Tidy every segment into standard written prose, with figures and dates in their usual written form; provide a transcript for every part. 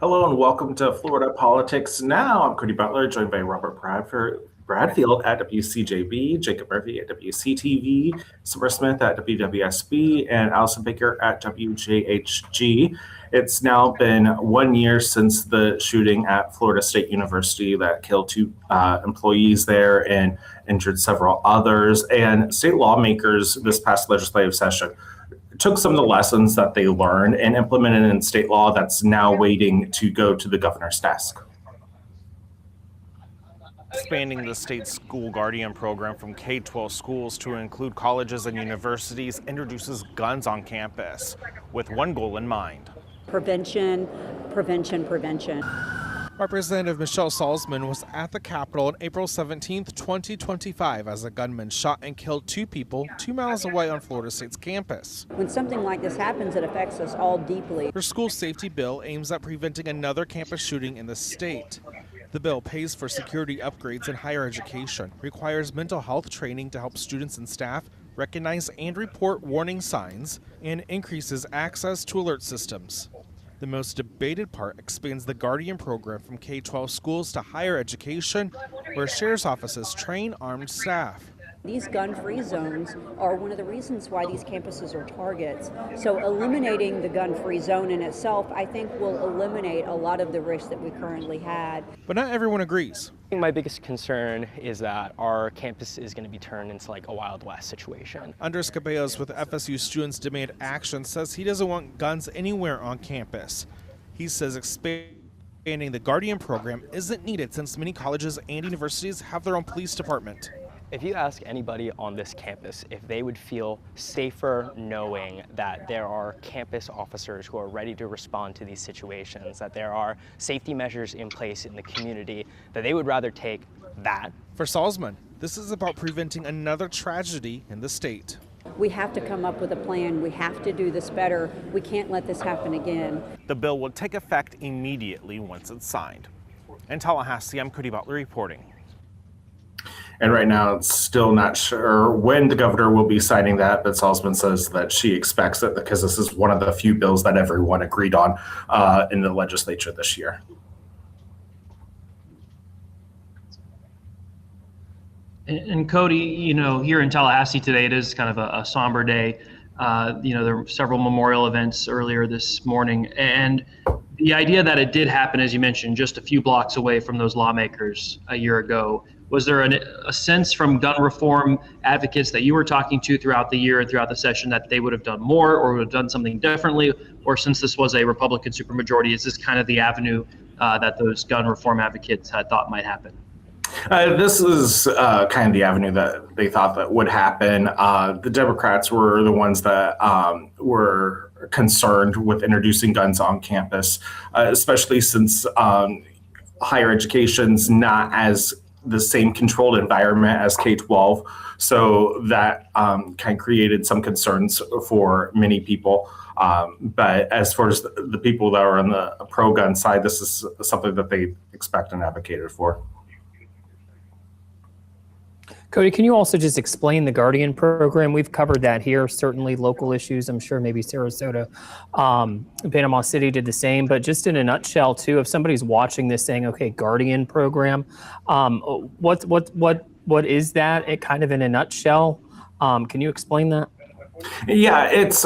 Hello and welcome to Florida Politics Now. I'm Cody Butler, joined by Robert Bradfield at WCJB, Jacob Murphy at WCTV, Summer Smith at WWSB, and Allison Baker at WJHG. It's now been 1 year since the shooting at Florida State University that killed two employees there and injured several others. And state lawmakers this past legislative session took some of the lessons that they learned and implemented in state law that's now waiting to go to the governor's desk. Expanding the state school guardian program from K-12 schools to include colleges and universities introduces guns on campus with one goal in mind. Prevention, prevention, prevention. Representative Michelle Salzman was at the Capitol on April 17, 2025, as a gunman shot and killed two people 2 miles away on Florida State's campus. When something like this happens, it affects us all deeply. Her school safety bill aims at preventing another campus shooting in the state. The bill pays for security upgrades in higher education, requires mental health training to help students and staff recognize and report warning signs, and increases access to alert systems. The most debated part expands the Guardian program from K-12 schools to higher education, where sheriff's offices train armed staff. These gun-free zones are one of the reasons why these campuses are targets. So eliminating the gun-free zone in itself, I think, will eliminate a lot of the risks that we currently had. But not everyone agrees. I think my biggest concern is that our campus is going to be turned into like a Wild West situation. Andres Cabellos with FSU Students Demand Action says he doesn't want guns anywhere on campus. He says expanding the Guardian program isn't needed since many colleges and universities have their own police department. If you ask anybody on this campus if they would feel safer knowing that there are campus officers who are ready to respond to these situations, that there are safety measures in place in the community, that they would rather take that. For Salzman, this is about preventing another tragedy in the state. We have to come up with a plan. We have to do this better. We can't let this happen again. The bill will take effect immediately once it's signed. In Tallahassee, I'm Cody Butler reporting. And right now, it's still not sure when the governor will be signing that, but Salzman says that she expects it because this is one of the few bills that everyone agreed on in the legislature this year. And Cody, here in Tallahassee today, it is kind of a somber day. There were several memorial events earlier this morning, and the idea that it did happen, as you mentioned, just a few blocks away from those lawmakers a year ago. Was there a sense from gun reform advocates that you were talking to throughout the year and throughout the session that they would have done more or would have done something differently? Or since this was a Republican supermajority, is this kind of the avenue that those gun reform advocates had thought might happen? This is kind of the avenue that they thought that would happen. The Democrats were the ones that were concerned with introducing guns on campus, especially since higher education's not as the same controlled environment as K-12. So that kind of created some concerns for many people. But as far as the people that are on the pro-gun side, this is something that they expect and advocated for. Cody, can you also just explain the Guardian program? We've covered that here, certainly local issues. I'm sure maybe Sarasota, Panama City did the same, but just in a nutshell too, if somebody's watching this saying, okay, Guardian program, what is that? It kind of in a nutshell. Can you explain that? Yeah, it's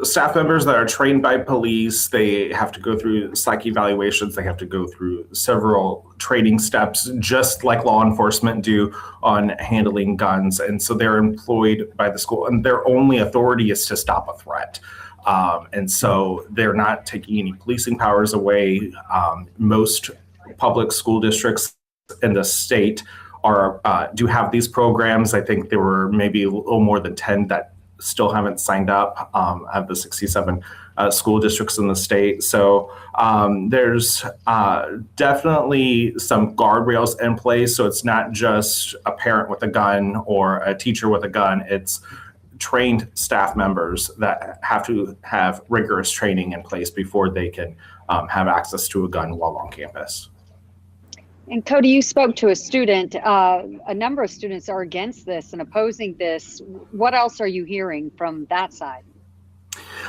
staff members that are trained by police. They have to go through psych evaluations. They have to go through several training steps, just like law enforcement do on handling guns. And so they're employed by the school, and their only authority is to stop a threat. And so they're not taking any policing powers away. Most public school districts in the state do have these programs. I think there were maybe a little more than 10 that still haven't signed up of the 67 school districts in the state. So there's definitely some guardrails in place. So it's not just a parent with a gun or a teacher with a gun. It's trained staff members that have to have rigorous training in place before they can have access to a gun while on campus. And Cody, you spoke to a student. A number of students are against this and opposing this. What else are you hearing from that side?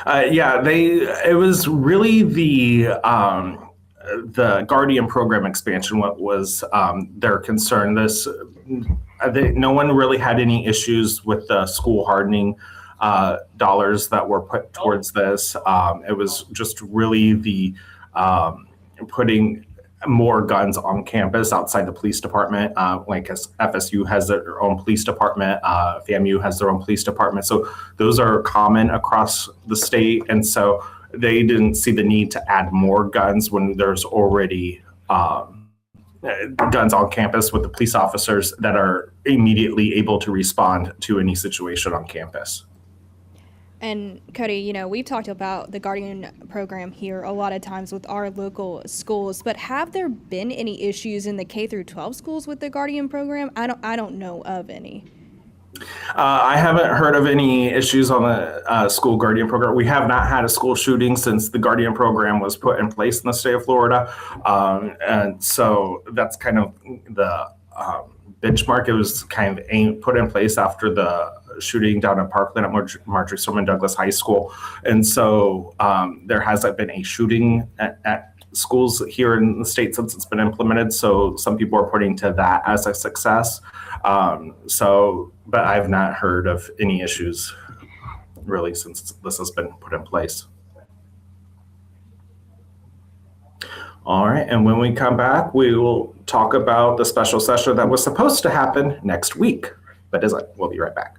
It was really the Guardian program expansion. What was their concern? No one really had any issues with the school hardening dollars that were put towards this. It was just really the putting more guns on campus outside the police department. Like as FSU has their own police department, FAMU has their own police department. So those are common across the state. And so they didn't see the need to add more guns when there's already guns on campus with the police officers that are immediately able to respond to any situation on campus. And Cody, we've talked about the Guardian program here a lot of times with our local schools, but have there been any issues in the K through 12 schools with the Guardian program? I don't know of any. I haven't heard of any issues on the school Guardian program. We have not had a school shooting since the Guardian program was put in place in the state of Florida. And so that's kind of the benchmark. It was kind of put in place after the shooting down in Parkland at Marjorie Stoneman Douglas High School. And so there hasn't been a shooting at schools here in the state since it's been implemented. So some people are pointing to that as a success. But I've not heard of any issues really since this has been put in place. All right, and when we come back, we will talk about the special session that was supposed to happen next week, but isn't. We'll be right back.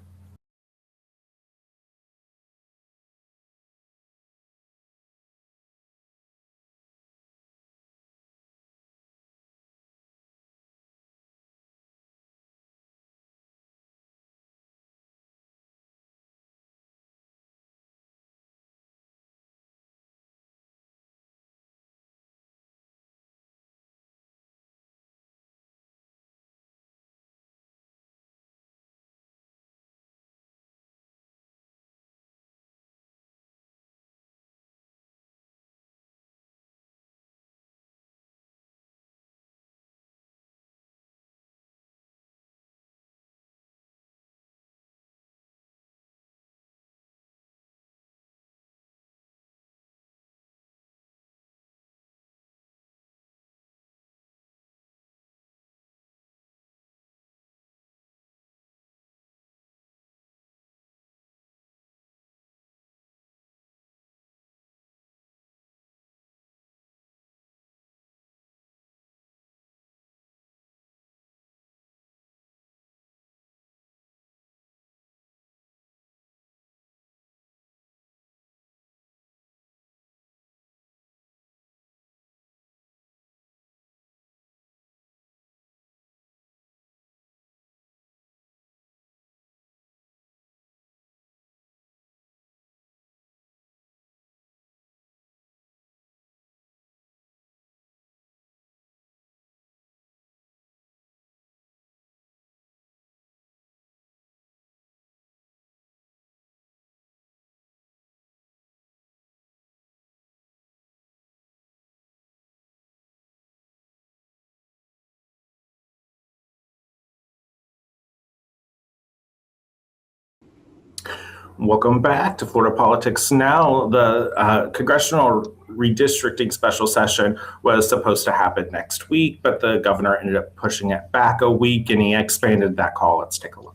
Welcome back to Florida Politics Now. The congressional redistricting special session was supposed to happen next week, but the governor ended up pushing it back a week and he expanded that call. Let's take a look.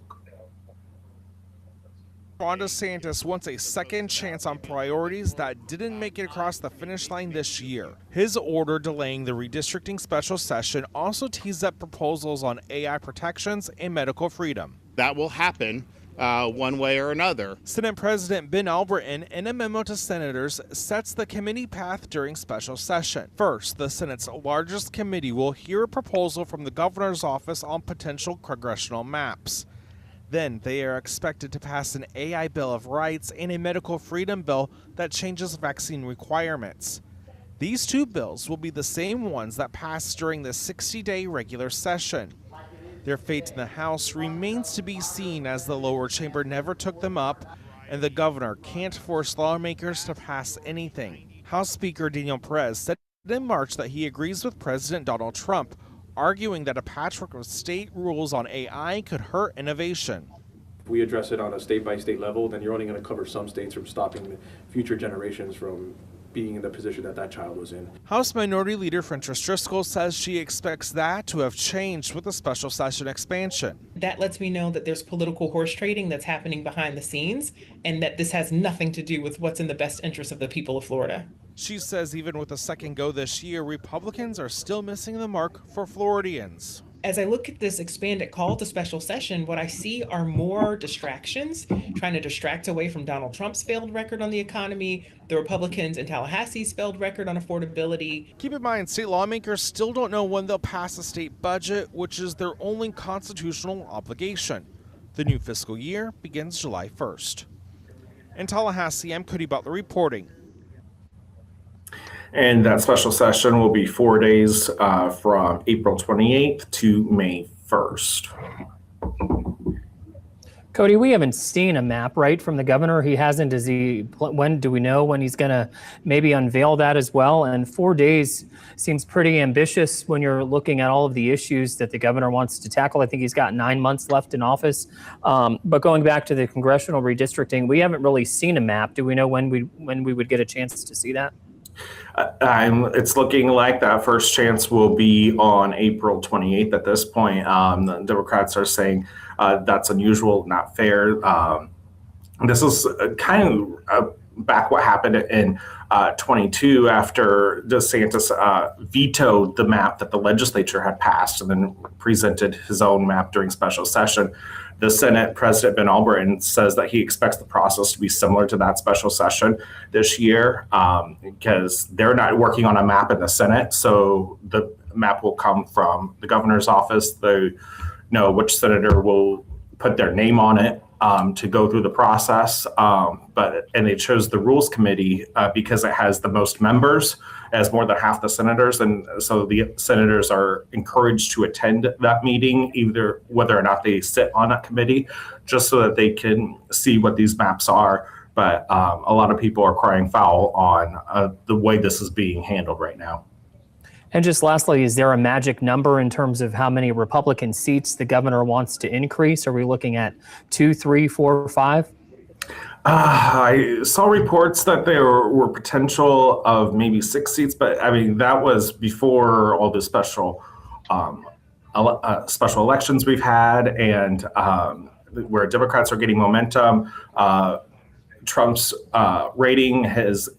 Ron DeSantis wants a second chance on priorities that didn't make it across the finish line this year. His order delaying the redistricting special session also teased up proposals on AI protections and medical freedom. That will happen one way or another. Senate President Ben Albritton, in a memo to senators, sets the committee path during special session. First, the Senate's largest committee will hear a proposal from the governor's office on potential congressional maps. Then they are expected to pass an AI Bill of Rights and a medical freedom bill that changes vaccine requirements. These two bills will be the same ones that passed during the 60-day regular session. Their fate in the House remains to be seen, as the lower chamber never took them up, and the governor can't force lawmakers to pass anything. House Speaker Daniel Perez said in March that he agrees with President Donald Trump, arguing that a patchwork of state rules on AI could hurt innovation. If we address it on a state-by-state level, then you're only going to cover some states from stopping future generations from being in the position that that child was in. House Minority Leader Fentress Driscoll says she expects that to have changed with the special session expansion. That lets me know that there's political horse trading that's happening behind the scenes, and that this has nothing to do with what's in the best interest of the people of Florida. She says even with a second go this year, Republicans are still missing the mark for Floridians. As I look at this expanded call to special session, what I see are more distractions, trying to distract away from Donald Trump's failed record on the economy, the Republicans in Tallahassee's failed record on affordability. Keep in mind, state lawmakers still don't know when they'll pass a state budget, which is their only constitutional obligation. The new fiscal year begins July 1st. In Tallahassee, I'm Cody Butler reporting. And that special session will be 4 days from April 28th to May 1st. Cody, we haven't seen a map, right, from the governor. He hasn't. When do we know when he's going to maybe unveil that as well? And 4 days seems pretty ambitious when you're looking at all of the issues that the governor wants to tackle. I think he's got 9 months left in office. But going back to the congressional redistricting, we haven't really seen a map. Do we know when we would get a chance to see that? It's looking like that first chance will be on April 28th at this point. The Democrats are saying that's unusual, not fair. This is kind of back what happened in 22 after DeSantis vetoed the map that the legislature had passed and then presented his own map during special session. The Senate President Ben Albritton says that he expects the process to be similar to that special session this year because they're not working on a map in the Senate. So the map will come from the governor's office. They know which senator will put their name on it to go through the process. And they chose the Rules Committee because it has the most members, as more than half the senators. And so the senators are encouraged to attend that meeting, either whether or not they sit on that committee, just so that they can see what these maps are. But a lot of people are crying foul on the way this is being handled right now. And just lastly, is there a magic number in terms of how many Republican seats the governor wants to increase? Are we looking at 2, 3, 4, 5? I saw reports that there were potential of maybe 6 seats, but I mean, that was before all the special elections we've had and where Democrats are getting momentum. Trump's rating, his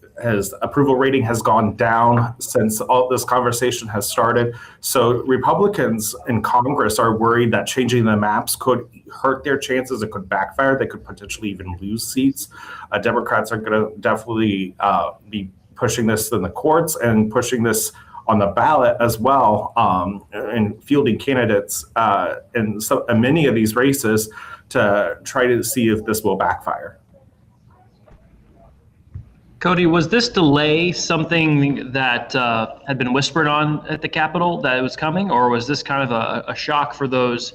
approval rating has gone down since all this conversation has started. So Republicans in Congress are worried that changing the maps could hurt their chances. It could backfire. They could potentially even lose seats. Democrats are going to definitely be pushing this in the courts and pushing this on the ballot as well, and fielding candidates in many of these races to try to see if this will backfire. Cody, was this delay something that had been whispered on at the Capitol that it was coming, or was this kind of a shock for those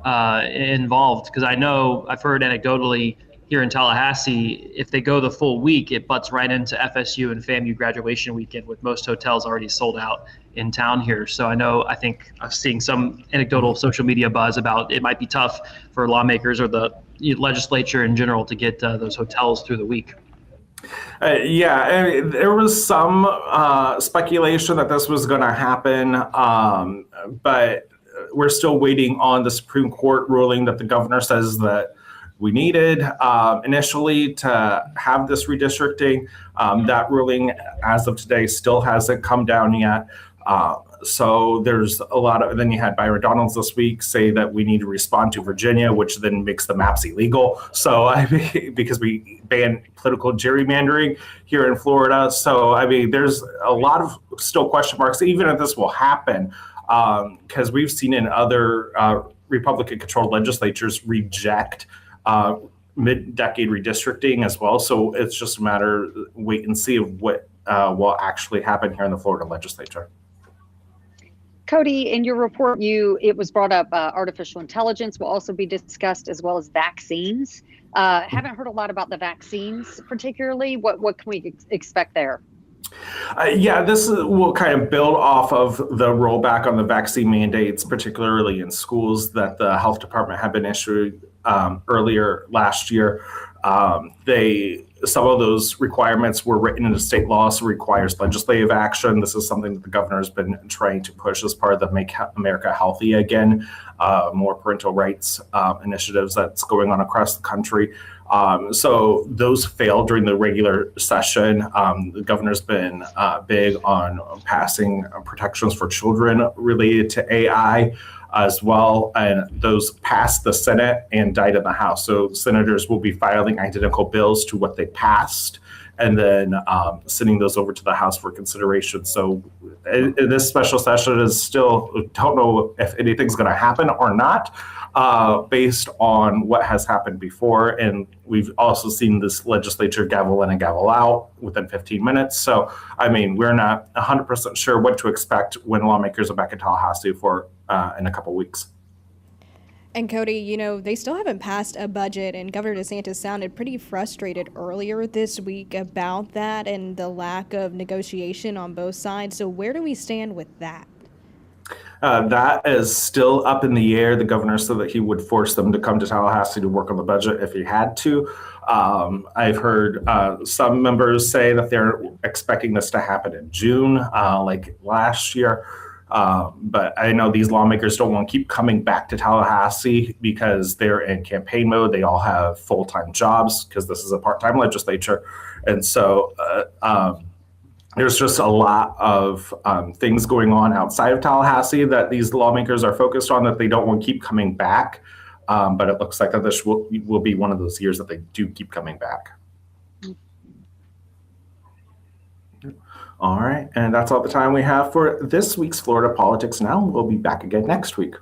involved? Because I know I've heard anecdotally here in Tallahassee, if they go the full week, it butts right into FSU and FAMU graduation weekend with most hotels already sold out in town here. So I think I'm seeing some anecdotal social media buzz about it might be tough for lawmakers or the legislature in general to get those hotels through the week. There was some speculation that this was going to happen, but we're still waiting on the Supreme Court ruling that the governor says that we needed initially to have this redistricting. That ruling, as of today, still hasn't come down yet. So there's a lot of, then you had Byron Donalds this week say that we need to respond to Virginia, which then makes the maps illegal. So because we ban political gerrymandering here in Florida. So there's a lot of still question marks, even if this will happen, because we've seen in other Republican-controlled legislatures reject mid-decade redistricting as well. So it's just a matter wait and see of what will actually happen here in the Florida legislature. Cody, in your report, it was brought up artificial intelligence will also be discussed, as well as vaccines. Haven't heard a lot about the vaccines particularly. What can we expect there? Yeah, will kind of build off of the rollback on the vaccine mandates, particularly in schools that the health department had been issuing earlier last year. Some of those requirements were written into state law, so requires legislative action. This is something that the governor has been trying to push as part of the Make America Healthy Again, more parental rights initiatives that's going on across the country. So those failed during the regular session. The governor's been big on passing protections for children related to AI as well, and those passed the Senate and died in the House. So senators will be filing identical bills to what they passed, and then sending those over to the House for consideration. So this special session is still, don't know if anything's going to happen or not, based on what has happened before. And we've also seen this legislature gavel in and gavel out within 15 minutes. So, I mean, we're not 100% sure what to expect when lawmakers are back in Tallahassee for in a couple weeks. And Cody, they still haven't passed a budget, and Governor DeSantis sounded pretty frustrated earlier this week about that and the lack of negotiation on both sides. So where do we stand with that? That is still up in the air. The governor said that he would force them to come to Tallahassee to work on the budget if he had to. I've heard some members say that they're expecting this to happen in June, like last year. But I know these lawmakers don't want to keep coming back to Tallahassee because they're in campaign mode. They all have full-time jobs because this is a part-time legislature. And so there's just a lot of things going on outside of Tallahassee that these lawmakers are focused on that they don't want to keep coming back. But it looks like that this will be one of those years that they do keep coming back. All right, and that's all the time we have for this week's Florida Politics Now. We'll be back again next week.